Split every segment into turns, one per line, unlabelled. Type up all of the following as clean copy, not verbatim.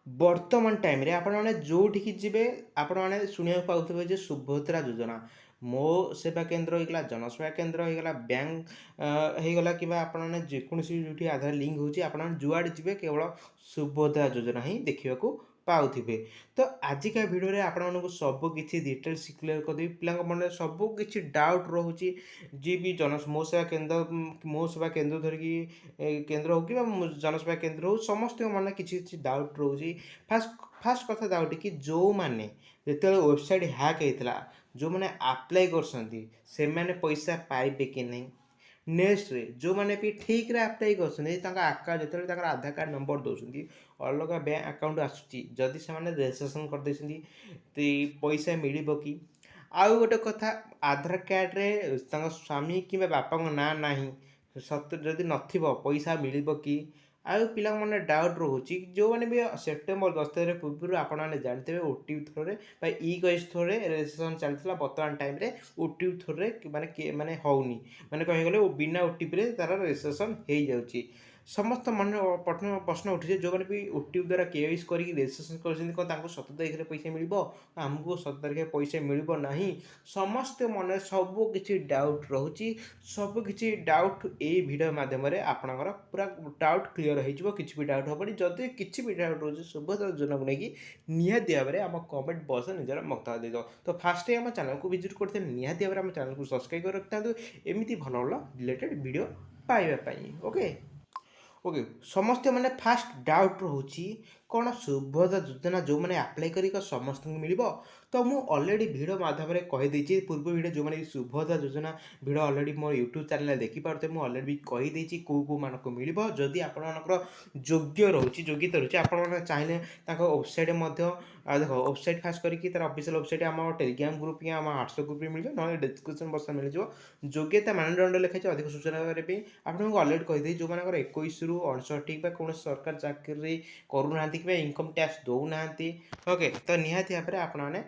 ବର୍ତ୍ତମାନ ଟାଇମ୍‌ରେ ଆପଣମାନେ ଯୋଉଠିକି ଯିବେ ଆପଣମାନେ ଶୁଣିବାକୁ ପାଉଥିବେ ଯେ ସୁଭଦ୍ରା ଯୋଜନା। ମୋ ସେବା କେନ୍ଦ୍ର ହେଇଗଲା, ଜନସେବା କେନ୍ଦ୍ର ହେଇଗଲା, ବ୍ୟାଙ୍କ ହେଇଗଲା କିମ୍ବା ଆପଣମାନେ ଯେକୌଣସି ଯୋଉଠି ଆଧାର ଲିଙ୍କ୍ ହେଉଛି ଆପଣମାନେ ଯୁଆଡ଼େ ଯିବେ କେବଳ ସୁଭଦ୍ରା ଯୋଜନା ହିଁ ଦେଖିବାକୁ ପାଉଥିବେ। ତ ଆଜିକା ଭିଡ଼ିଓରେ ଆପଣମାନଙ୍କୁ ସବୁ କିଛି ଡିଟେଲ୍ସ କ୍ଲିୟର କରିଦେବି। ପିଲାଙ୍କ ମନରେ ସବୁ କିଛି ଡାଉଟ୍ ରହୁଛି। ଯିଏ ବି ମୋ ସେବା କେନ୍ଦ୍ର ମୋ ସେବା କେନ୍ଦ୍ର ଧରିକି କେନ୍ଦ୍ର ହେଉ କିମ୍ବା ଜନସେବା କେନ୍ଦ୍ର ହେଉ ସମସ୍ତଙ୍କ ମନରେ କିଛି କିଛି ଡାଉଟ୍ ରହୁଛି। ଫାଷ୍ଟ କଥା ଡାଉଟ୍ କି ଯେଉଁମାନେ ଯେତେବେଳେ ୱେବସାଇଟ୍ ହ୍ୟାକ୍ ହେଇଥିଲା, ଯେଉଁମାନେ ଆପ୍ଲାଏ କରିଛନ୍ତି ସେମାନେ ପଇସା ପାଇବେ କି ନାହିଁ। ନେକ୍ସଟରେ ଯେଉଁମାନେ ବି ଠିକ୍ରେ ଆପ୍ଲାଏ କରିଛନ୍ତି ତାଙ୍କ ଆକାଉଣ୍ଟ ଯେତେବେଳେ ତାଙ୍କର ଆଧାର କାର୍ଡ଼ ନମ୍ବର ଦେଉଛନ୍ତି ଅଲଗା ବ୍ୟାଙ୍କ ଆକାଉଣ୍ଟ ଆସୁଛି, ଯଦି ସେମାନେ ରେଜିଷ୍ଟ୍ରେସନ୍ କରିଦେଇଛନ୍ତି ପଇସା ମିଳିବ କି? ଆଉ ଗୋଟେ କଥା, ଆଧାର କାର୍ଡ଼ରେ ତାଙ୍କ ସ୍ୱାମୀ କିମ୍ବା ବାପାଙ୍କ ନାଁ ନାହିଁ, ସତରେ ଯଦି ନଥିବ ପଇସା ମିଳିବ କି? ଆଉ ପିଲାଙ୍କ ମନରେ ଡାଉଟ୍ ରହୁଛି ଯେଉଁମାନେ ବି ସେପ୍ଟେମ୍ବର 10 ତାରିଖ ପୂର୍ବରୁ ଆପଣମାନେ ଜାଣିଥିବେ OTP ଥ୍ରୋରେ ବା ଇ-କେୱାଇସି ଥ୍ରୋରେ ରେଜିଷ୍ଟ୍ରେସନ୍ ଚାଲିଥିଲା। ବର୍ତ୍ତମାନ ଟାଇମ୍‌ରେ OTP ଥ୍ରୋରେ ମାନେ ହେଉନି, ମାନେ କହିବାକୁ ଗଲେ ବିନା OTPରେ ତା'ର ରେଜିଷ୍ଟ୍ରେସନ୍ ହେଇଯାଉଛି। ସମସ୍ତ ମନରେ ପ୍ରଶ୍ନ ଉଠିଛି ଯେଉଁମାନେ ବି OTP ଦ୍ୱାରା KYC କରିକି ରେଜିଷ୍ଟ୍ରେସନ୍ କରିଛନ୍ତି କ'ଣ ତାଙ୍କୁ 17 ତାରିଖରେ ପଇସା ମିଳିବ? ଆମକୁ 17 ତାରିଖରେ ପଇସା ମିଳିବ ନାହିଁ? ସମସ୍ତ ମନରେ ସବୁ କିଛି ଡାଉଟ୍ ରହୁଛି। ସବୁ କିଛି ଡାଉଟ୍ ଏଇ ଭିଡ଼ିଓ ମାଧ୍ୟମରେ ଆପଣଙ୍କର ପୁରା ଡାଉଟ୍ କ୍ଲିୟର ହେଇଯିବ। କିଛି ବି ଡାଉଟ୍ ହେବନି। ଯଦି କିଛି ବି ଡାଉଟ୍ ରହୁଛି ସୁଭଦ୍ରା ଯୋଜନାକୁ ନେଇକି ନିହାତି ଭାବରେ ଆମ କମେଣ୍ଟ ବକ୍ସରେ ନିଜର ମତାମତ ଦେଇଦେବ। ତ ଫାଷ୍ଟ ଆମ ଚ୍ୟାନେଲକୁ ଭିଜିଟ୍ କରିଥିଲେ ନିହାତି ଭାବରେ ଆମ ଚ୍ୟାନେଲକୁ ସବସ୍କ୍ରାଇବ୍ କରି ରଖିଥାନ୍ତୁ ଏମିତି ଭଲ ଭଲ ରିଲେଟେଡ୍ ଭିଡ଼ିଓ ପାଇବା ପାଇଁ। ଓକେ ଓକେ ସମସ୍ତେ ମାନେ ଫାଷ୍ଟ ଡାଉଟ୍ ରହୁଛି କ'ଣ ସୁଭଦ୍ରା ଯୋଜନା ଯେଉଁମାନେ ଆପ୍ଲାଏ କରିକି ସମସ୍ତଙ୍କୁ ମିଳିବ? ତ ମୁଁ ଅଲରେଡ଼ି ଭିଡ଼ିଓ ମାଧ୍ୟମରେ କହିଦେଇଛି ପୂର୍ବ ଭିଡ଼ିଓ ଯେଉଁମାନେ ସୁଭଦ୍ରା ଯୋଜନା ଭିଡ଼ିଓ ଅଲରେଡ଼ି ମୋ ୟୁଟ୍ୟୁବ୍ ଚ୍ୟାନେଲରେ ଦେଖିପାରୁଥିବେ। ମୁଁ ଅଲରେଡ଼ି ବି କହିଦେଇଛି କେଉଁମାନଙ୍କୁ ମିଳିବ। ଯଦି ଆପଣମାନଙ୍କର ଯୋଗ୍ୟତା ରହୁଛି ଆପଣମାନେ ଚାହିଁଲେ ତାଙ୍କ ୱେବସାଇଟ୍ ମଧ୍ୟ ଦେଖ ୱେବସାଇଟ୍ ଫାଷ୍ଟ କରିକି ତା'ର ଅଫିସିଆଲ୍ ୱେବସାଇଟ୍ ଆମ ଟେଲିଗ୍ରାମ ଗ୍ରୁପ୍ କି ଆମ ହ୍ୱାଟ୍ସଆପ୍ ଗ୍ରୁପ୍ରେ ମିଳିଯିବ, ନହେଲେ ଡିସ୍କ୍ରିପ୍ସନ୍ ବକ୍ସରେ ମିଳିଯିବ। ଯୋଗ୍ୟତା ମାନଦଣ୍ଡ ଲେଖାଯାଇଛି ଅଧିକ ସୂଚନା କରିବା ପାଇଁ। ଆପଣଙ୍କୁ ଅଲରେଡ଼ି କହିଦେଇଛି ଯେଉଁମାନଙ୍କର 21ରୁ 59 ବା କୌଣସି ସରକାରୀ ଚାକିରି କରୁନାହାନ୍ତି କିମ୍ବା ଇନକମ୍ ଟ୍ୟାକ୍ସ ଦେଉନାହାନ୍ତି, ଓକେ ତ ନିହାତି ଭାବରେ ଆପଣମାନେ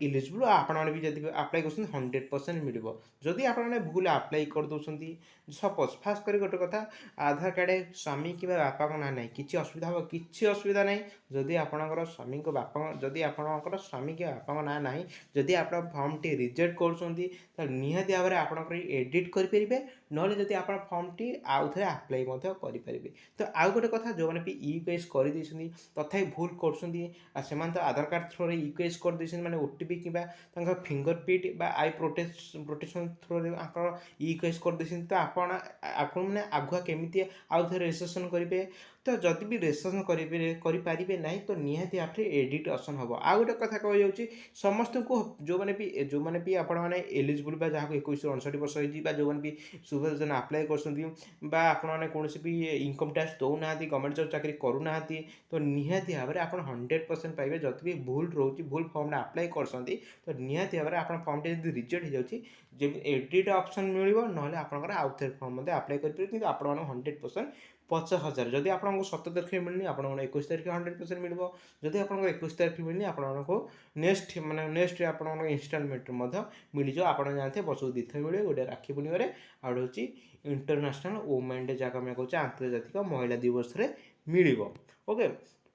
ଇଲିଜିବୁଲ୍। ଆପଣମାନେ ବି ଯଦି ଆପ୍ଲାଏ କରୁଛନ୍ତି 100% ମିଳିବ। ଯଦି ଆପଣମାନେ ଭୁଲ ଆପ୍ଲାଏ କରିଦେଉଛନ୍ତି, ସପୋଜ୍ ଫାଷ୍ଟ କରି ଗୋଟେ କଥା ଆଧାର କାର୍ଡ଼ ସ୍ୱାମୀ କିମ୍ବା ବାପାଙ୍କ ନାଁ ନାହିଁ, କିଛି ଅସୁବିଧା ହେବ? କିଛି ଅସୁବିଧା ନାହିଁ। ଯଦି ଆପଣଙ୍କର ଯଦି ଆପଣଙ୍କର ସ୍ୱାମୀ କିମ୍ବା ବାପାଙ୍କ ନାଁ ନାହିଁ, ଯଦି ଆପଣ ଫର୍ମଟି ରିଜେକ୍ଟ କରୁଛନ୍ତି ତାହେଲେ ନିହାତି ଭାବରେ ଆପଣଙ୍କର ଏଡ଼ିଟ୍ କରିପାରିବେ, ନହେଲେ ଯଦି ଆପଣ ଫର୍ମଟି ଆଉ ଥରେ ଆପ୍ଲାଏ ମଧ୍ୟ କରିପାରିବେ। ତ ଆଉ ଗୋଟେ କଥା ଯେଉଁମାନେ ବି ଇ-କେୱାଇସି କରିଦେଇଛନ୍ତି ତଥାପି ଭୁଲ କରୁଛନ୍ତି, ସେମାନେ ତ ଆଧାର କାର୍ଡ଼ ଥ୍ରୋରେ ଇ-କେୱାଇସି କରିଦେଇଛନ୍ତି ମାନେ OTP କିମ୍ବା ତାଙ୍କ ଫିଙ୍ଗର ପ୍ରିଣ୍ଟ ବା ଆଇ ପ୍ରୋଟେକ୍ସନ୍ ଥ୍ରୋରେ ଆପଣ ଇ-କେୱାଇସି କରିଦେଇଛନ୍ତି। ତ ଆପଣମାନେ ଆଗୁଆ କେମିତି ଆଉ ଥରେ ରେଜିଷ୍ଟ୍ରେସନ୍ କରିବେ? ତ ଯଦି ବି ରେଜିଷ୍ଟ୍ରେସନ୍ କରିପାରିବେ ନାହିଁ ତ ନିହାତି ଭାବରେ ଏଡ଼ିଟ୍ ଅପସନ୍ ହେବ। ଆଉ ଗୋଟେ କଥା କୁହାଯାଉଛି ସମସ୍ତଙ୍କୁ ଯେଉଁମାନେ ବି ଆପଣମାନେ ଏଲିଜିବୁଲ୍ ବା ଯାହାକୁ 21ରୁ 59 ବର୍ଷ ହେଇଛି ବା ଯେଉଁମାନେ ବି ସୁଭଦ୍ରା ଯୋଜନା ଆପ୍ଲାଏ କରୁଛନ୍ତି ବା ଆପଣମାନେ କୌଣସି ବି ଇନକମ୍ ଟ୍ୟାକ୍ସ ଦେଉନାହାନ୍ତି, ଗଭର୍ଣ୍ଣମେଣ୍ଟ ଜବ୍ ଚାକିରି କରୁନାହାନ୍ତି, ତ ନିହାତି ଭାବରେ ଆପଣ 100% ପାଇବେ। ଯଦି ବି ଭୁଲ ରହୁଛି, ଭୁଲ ଫର୍ମଟା ଆପ୍ଲାଏ କରୁଛନ୍ତି ତ ନିହାତି ଭାବରେ ଆପଣ ଫର୍ମଟି ଯଦି ରିଜେକ୍ଟ ହେଇଯାଉଛି ଯେମିତି ଏଡ଼ିଟ୍ ଅପସନ୍ ମିଳିବ, ନହେଲେ ଆପଣଙ୍କର ଆଉ ଥରେ ଫର୍ମ ମଧ୍ୟ ଆପ୍ଲାଏ କରିପାରିବେ। କିନ୍ତୁ ଆପଣମାନଙ୍କୁ 100% 50,000 ଯଦି ଆପଣଙ୍କୁ 17 ତାରିଖରେ ମିଳିନି ଆପଣଙ୍କୁ 21 ତାରିଖରେ 100% ମିଳିବ। ଯଦି ଆପଣଙ୍କୁ 21 ତାରିଖରେ ମିଳିନି ଆପଣଙ୍କୁ ନେକ୍ସଟ ଆପଣଙ୍କର ଇନଷ୍ଟଲମେଣ୍ଟରେ ମଧ୍ୟ ମିଳିଯିବ। ଆପଣ ଜାଣିଥିବେ ବର୍ଷକୁ 2 ଥର ମିଳିବ, ଗୋଟେ ରାକ୍ଷୀ ପୂର୍ଣ୍ଣିମାରେ ଆଉ ଗୋଟେ ହେଉଛି ଇଣ୍ଟରନ୍ୟାସନାଲ୍ ଓମେନ୍ ଡେ ଯାହାକୁ ଆମେ କହୁଛେ ଆନ୍ତର୍ଜାତିକ ମହିଳା ଦିବସରେ ମିଳିବ। ଓକେ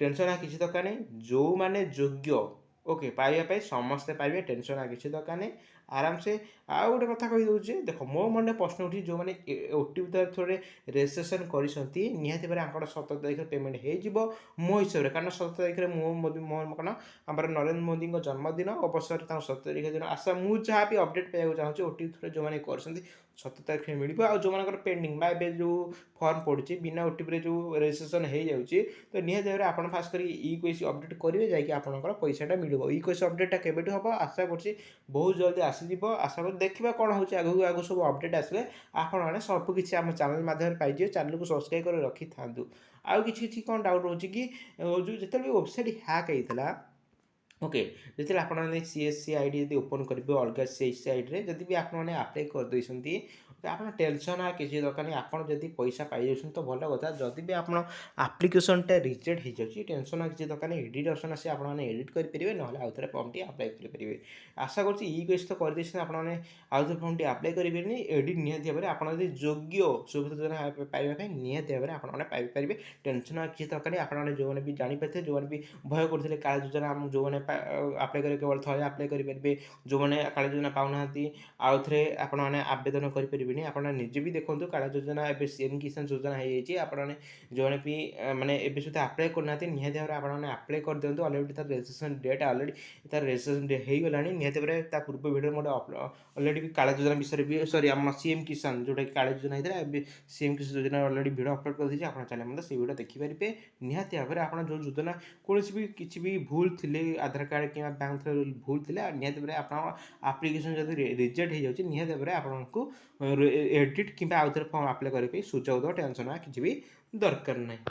ଟେନସନ୍ କିଛି ଦରକାର ନାହିଁ। ଯେଉଁମାନେ ଯୋଗ୍ୟ ଓକେ ପାଇବା ପାଇଁ ସମସ୍ତେ ପାଇବେ, ଟେନସନ୍ କିଛି ଦରକାର ନାହିଁ। ଆରାମସେ ଆଉ ଗୋଟେ କଥା କହିଦେଉଛି, ଦେଖ ମୋ ମନରେ ପ୍ରଶ୍ନ ଉଠିଛି ଯେଉଁମାନେ OTP ଥ୍ରୋରେ ରେଜିଷ୍ଟ୍ରେସନ୍ କରିଛନ୍ତି ନିହାତି ଭାବରେ ଆଙ୍କର 17 ତାରିଖରେ ପେମେଣ୍ଟ ହେଇଯିବ ମୋ ହିସାବରେ। କାରଣ 17 ତାରିଖରେ କ'ଣ ଆମର ନରେନ୍ଦ୍ର ମୋଦିଙ୍କ ଜନ୍ମଦିନ ଅବସରରେ ତାଙ୍କ 17 ତାରିଖ ଦିନ ମୁଁ ଯାହା ବି ଅପଡ଼େଟ୍ ପାଇବାକୁ ଚାହୁଁଛି OTP ଥ୍ରୋରେ ଯେଉଁମାନେ କରିଛନ୍ତି 17 ତାରିଖରେ ମିଳିବ। ଆଉ ଯେଉଁମାନଙ୍କର ପେଣ୍ଡିଂ ବା ଏବେ ଯେଉଁ ଫର୍ମ ପଡ଼ୁଛି ବିନା OTPରେ ଯେଉଁ ରେଜିଷ୍ଟ୍ରେସନ୍ ହେଇଯାଉଛି ତ ନିହାତି ଭାବରେ ଆପଣ ଫାଷ୍ଟ କରି ଇ-କେୱାଇସି ଅପଡ଼େଟ୍ କରିବେ, ଯାଇକି ଆପଣଙ୍କର ପଇସାଟା ମିଳିବ। ଇ-କେୱାଇସି ଅପଡ଼େଟ୍ଟା କେବେଠୁ ହେବ ଆଶା କରୁଛି ବହୁତ ଜଲ୍ଦି ଆସିଯିବ। ଆଶା କରୁ ଦେଖିବା କ'ଣ ହେଉଛି ଆଗକୁ ସବୁ ଅପଡ଼େଟ୍ ଆସିଲେ ଆପଣମାନେ ସବୁ କିଛି ଆମ ଚ୍ୟାନେଲ୍ ମାଧ୍ୟମରେ ପାଇଯିବେ। ଚ୍ୟାନେଲକୁ ସବସ୍କ୍ରାଇବ୍ କରି ରଖିଥାନ୍ତୁ। ଆଉ କିଛି କ'ଣ ଡାଉଟ୍ ରହୁଛି କି ଯେତେବେଳେ ୱେବସାଇଟ୍ ହ୍ୟାକ୍ ହେଇଥିଲା ओके ଯେତେବେଳେ ଆପଣମାନେ ସିଏସ୍ସି ଆଇ ଡ଼ି ଯଦି ଓପନ୍ କରିବେ ଅଲଗା ସିଏସ୍ସି ଆଇଡ଼ିରେ ଯଦି ବି ଆପଣମାନେ ଆପ୍ଲାଏ କରିଦେଇଛନ୍ତି ଆପଣ ଟେନସନ୍ ଆଉ କିଛି ଦରକାର ନାହିଁ। ଆପଣ ଯଦି ପଇସା ପାଇଯାଉଛନ୍ତି ତ ଭଲ କଥା। ଯଦି ବି ଆପଣ ଆପ୍ଲିକେସନ୍ଟା ରିଜେକ୍ଟ ହେଇଯାଉଛି ଟେନସନ୍ ଆଉ କିଛି ଦରକାର ନାହିଁ। ଏଡ଼ିଟ୍ ଅପସନ୍ ଆସି ଆପଣମାନେ ଏଡ଼ିଟ୍ କରିପାରିବେ, ନହେଲେ ଆଉ ଥରେ ଫର୍ମଟି ଆପ୍ଲାଏ କରିପାରିବେ। ଆଶା କରୁଛି ଇ କେସ୍ ତ କରିଦେଇଛନ୍ତି ଆପଣମାନେ ଆଉ ଥରେ ଫର୍ମଟି ଆପ୍ଲାଏ କରିବେନି। ଏଡ଼ିଟ୍ ନିହାତି ଭାବରେ ଆପଣ ଯଦି ଯୋଗ୍ୟ ସୁବିଧା ଯୋଜନା ପାଇବା ପାଇଁ ନିହାତି ଭାବରେ ଆପଣମାନେ ପାଇପାରିବେ। ଟେନସନ୍ ଆଉ କିଛି ଦରକାର ନାହିଁ। ଆପଣମାନେ ଯେଉଁମାନେ ବି ଜାଣିପାରିଥିବେ, ଯେଉଁମାନେ ବି ଭୟ କରୁଥିଲେ କାଳିଆ ଯୋଜନା ଆମକୁ ଯେଉଁମାନେ ଆପ୍ଲାଏ କରିବେ କେବଳ ଥରେ ଆପ୍ଲାଏ କରିପାରିବେ, ଯେଉଁମାନେ କାଳିଆ ଯୋଜନା ପାଉନାହାନ୍ତି ଆଉ ଥରେ ଆପଣମାନେ ଆବେଦନ କରିପାରିବେନି। ଆପଣ ନିଜେ ବି ଦେଖନ୍ତୁ କାଳିଆ ଯୋଜନା ଏବେ ସିଏମ୍ କିଷାନ ଯୋଜନା ହେଇଯାଇଛି। ଆପଣମାନେ ଯେଉଁମାନେ ବି ମାନେ ଏବେ ସୁଦ୍ଧା ଆପ୍ଲାଏ କରିନାହାନ୍ତି ନିହାତି ଭାବରେ ଆପଣମାନେ ଆପ୍ଲାଏ କରିଦିଅନ୍ତୁ। ଅଲରେଡ଼ି ତାର ରେଜିଷ୍ଟ୍ରେସନ୍ ଡେଟ୍ ଅଲରେଡ଼ି ତାର ରେଜିଷ୍ଟ୍ରେସନ୍ ହେଇଗଲାଣି। ନିହାତି ଭାବରେ ତା ପୂର୍ବ ଭିଡ଼ିଓ ମୋର ଅଲରେଡ଼ି ବି କାଳିଆ ଯୋଜନା ବିଷୟରେ ବି ସରି ଆମ ସିଏମ୍ କିଷାନ ଯେଉଁଟାକି କାଳିଆ ଯୋଜନା ହେଇଥିଲା ଏବେ ସିଏମ୍ କିଷାନ ଯୋଜନା ଅଲରେଡ଼ି ଭିଡ଼ିଓ ଅପଲୋଡ଼ କରିଦେଇଛି। ଆପଣ ଚାହିଁଲେ ମଧ୍ୟ ସେଇ ଭିଡ଼ିଓ ଦେଖିପାରିବେ। ନିହାତି ଭାବରେ ଆପଣ ଯେଉଁ ଯୋଜନା କୌଣସି ବି କିଛି ବି ଭୁଲ ଥିଲେ ଆଧାର କାର୍ଡ଼ କିମ୍ବା ବ୍ୟାଙ୍କ ଥ୍ରୋ ଭୁଲ ଥିଲେ ନିହାତି ଭାବରେ ଆପଣଙ୍କ ଆପ୍ଲିକେସନ୍ ଯଦି ରିଜେକ୍ଟ ହେଇଯାଉଛି ନିହାତି ଭାବରେ ଆପଣଙ୍କୁ ଏଡ଼ିଟ୍ କିମ୍ବା ଆଉ ଥରେ ଫର୍ମ ଆପ୍ଲାଏ କରିବା ପାଇଁ ସୁଯୋଗ ଦେବ। ଟେନସନ୍ କିଛି ବି ଦରକାର ନାହିଁ।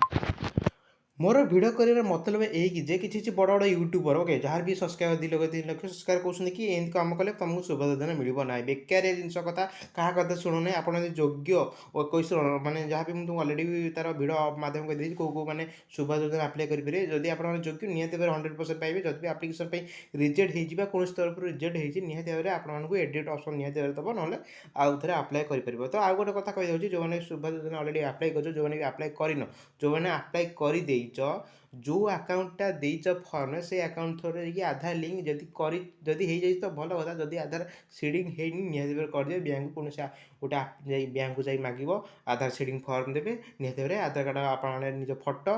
ମୋର ଭିଡ଼ିଓ କରିବାର ମତଲବ ଏଇକି ଯେ କିଛି ବଡ଼ ବଡ଼ ୟୁଟ୍ୟୁବର ଓକେ ଯାହାର ବି ସବସ୍କ୍ରାଇବର 2 ଲକ୍ଷ 3 ଲକ୍ଷ ସବସ୍କ୍ରାଇବର କହୁଛନ୍ତି କି ଏମିତି କାମ କଲେ ତୁମକୁ ସୁଭଦ୍ରା ଯୋଜନା ମିଳିବ ନାହିଁ। ବେକାରିଆ ଜିନିଷ କଥା କାହା କଥା ଶୁଣୁନି। ଆପଣ ଯଦି ଯୋଗ୍ୟ ଓ ମାନେ ଯାହା ବି ମୁଁ ଅଲରେଡ଼ି ତାର ଭିଡ଼ିଓ ମାଧ୍ୟମ କରିଦେଇଛି କେଉଁ ମାନେ ସୁଭଦ୍ରା ଯୋଜନା ଆପ୍ଲାଏ କରିପାରିବେ। ଯଦି ଆପଣଙ୍କର ଯୋଗ୍ୟ ନିହାତି ଭାବରେ 100% ପାଇବେ। ଯଦି ବି ଆପ୍ଲିକେସନ୍ ପାଇଁ ରିଜେକ୍ଟ ହେଇଯିବା କୌଣସି ତରଫରୁ ରିଜେକ୍ଟ ହେଇଛି ନିହାତି ଭାବରେ ଆପଣମାନଙ୍କୁ ଏଡ଼ିଟ୍ ଅପସନ୍ ନିହାତି ଭାବରେ ଦେବ, ନହେଲେ ଆଉ ଥରେ ଆପ୍ଲାଏ କରିପାରିବ। ତ ଆଉ ଗୋଟେ କଥା କହିଦେଉଛି ଯେଉଁମାନେ ସୁଭଦ୍ରା ଯୋଜନା ଅଲରେଡ଼ି ଆପ୍ଲାଏ କରିଛ, ଯେଉଁମାନେ ବି ଆପ୍ଲାଏ କରିନ, ଯେଉଁମାନେ ଆପ୍ଲାଏ କରିଦେଇଛ ଯେଉଁ ଆକାଉଣ୍ଟଟା ଦେଇଛ ଫର୍ମରେ ସେଇ ଆକାଉଣ୍ଟ ଥ୍ରୋରେ ଯାଇକି ଆଧାର ଲିଙ୍କ ଯଦି ହେଇଯାଇଛି ତ ଭଲ କଥା। ଯଦି ଆଧାର ସିଡ଼ିଂ ହେଇନି ନିହାତି ଭାବରେ କରିଦେବେ। ବ୍ୟାଙ୍କକୁ କୌଣସି ଗୋଟେ ଯାଇ ବ୍ୟାଙ୍କକୁ ଯାଇ ମାଗିବ ଆଧାର ସିଡ଼ିଂ ଫର୍ମ ଦେବେ। ନିହାତି ଭାବରେ ଆଧାର କାର୍ଡ଼ ଆପଣମାନେ ନିଜ ଫଟୋ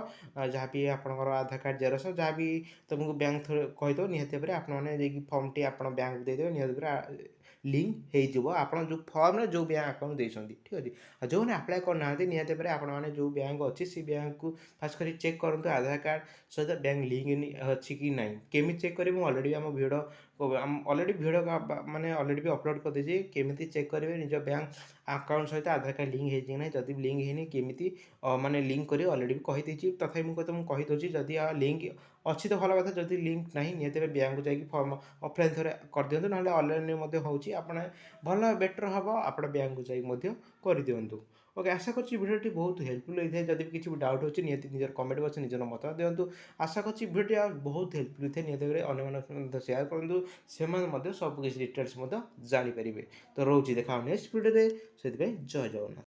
ଯାହା ବି ଆପଣଙ୍କର ଆଧାର କାର୍ଡ଼ ଜେରକ୍ସ ଯାହା ବି ତୁମକୁ ବ୍ୟାଙ୍କ ଥ୍ରୋ କହିଦେବ ନିହାତି ଭାବରେ ଆପଣମାନେ ଯାଇକି ଫର୍ମଟି ଆପଣ ବ୍ୟାଙ୍କକୁ ଦେଇଦେବେ। ନିହାତି ଭାବରେ ଲିଙ୍କ ହେଇଯିବ ଆପଣ ଯେଉଁ ଫର୍ମରେ ଯେଉଁ ବ୍ୟାଙ୍କ ଆକାଉଣ୍ଟ ଦେଇଛନ୍ତି। ଠିକ୍ ଅଛି। ଆଉ ଯେଉଁମାନେ ଆପ୍ଲାଏ କରିନାହାନ୍ତି ନିହାତି ଭାବରେ ଆପଣମାନେ ଯେଉଁ ବ୍ୟାଙ୍କ ଅଛି ସେ ବ୍ୟାଙ୍କକୁ ଫାଷ୍ଟ କରି ଚେକ୍ କରନ୍ତୁ ଆଧାର କାର୍ଡ଼ ସହିତ ବ୍ୟାଙ୍କ ଲିଙ୍କ ଅଛି କି ନାହିଁ। କେମିତି ଚେକ୍ କରିବେ ମୁଁ ଅଲରେଡ଼ି ଆମ ଭିଡ଼ିଓ ଅଲରେଡ଼ି ଭିଡ଼ିଓ ମାନେ ଅଲରେଡ଼ି ବି ଅପଲୋଡ଼ କରିଦେଇଛି। କେମିତି ଚେକ୍ କରିବେ ନିଜ ବ୍ୟାଙ୍କ ଆକାଉଣ୍ଟ ସହିତ ଆଧାର କାର୍ଡ଼ ଲିଙ୍କ ହେଇଛି କି ନାହିଁ। ଯଦି ବି ଲିଙ୍କ ହେଇନି କେମିତି ମାନେ ଲିଙ୍କ କରିବେ ଅଲରେଡ଼ି ବି କହିଦେଇଛି। ତଥାପି ମୁଁ କହିଦେଉଛି ଯଦି ଲିଙ୍କ ଅଛି ତ ଭଲ କଥା। ଯଦି ଲିଙ୍କ ନାହିଁ ନିହାତି ଭାବେ ବ୍ୟାଙ୍କକୁ ଯାଇକି ଫର୍ମ ଅଫଲାଇନ୍ ଥରେ କରିଦିଅନ୍ତୁ, ନହେଲେ ଅନଲାଇନ୍ରେ ମଧ୍ୟ ହେଉଛି। ଆପଣ ଭଲ ବେଟର୍ ହେବ ଆପଣ ବ୍ୟାଙ୍କକୁ ଯାଇକି ମଧ୍ୟ କରିଦିଅନ୍ତୁ। ଓକେ ଆଶା କରୁଛି ଭିଡ଼ିଓଟି ବହୁତ ହେଲ୍ପଫୁଲ୍ ହେଇଥାଏ। ଯଦି ବି କିଛି ବି ଡାଉଟ୍ ଅଛି ନିହାତି ନିଜର କମେଣ୍ଟ ବକ୍ସରେ ନିଜର ମତାମତ ଦିଅନ୍ତୁ। ଆଶା କରୁଛି ଭିଡ଼ିଓଟି ବହୁତ ହେଲ୍ପଫୁଲ୍ ହେଇଥାଏ। ନିହାତି ଭାବରେ ଅନ୍ୟମାନଙ୍କୁ ମଧ୍ୟ ସେୟାର କରନ୍ତୁ, ସେମାନେ ମଧ୍ୟ ସବୁ କିଛି ଡିଟେଲ୍ସ ମଧ୍ୟ ଜାଣିପାରିବେ। ତ ରହୁଛି ଦେଖା ନେକ୍ସଟ ଭିଡ଼ିଓରେ, ସେଥିପାଇଁ ଜୟ ଜଗନ୍ନାଥ।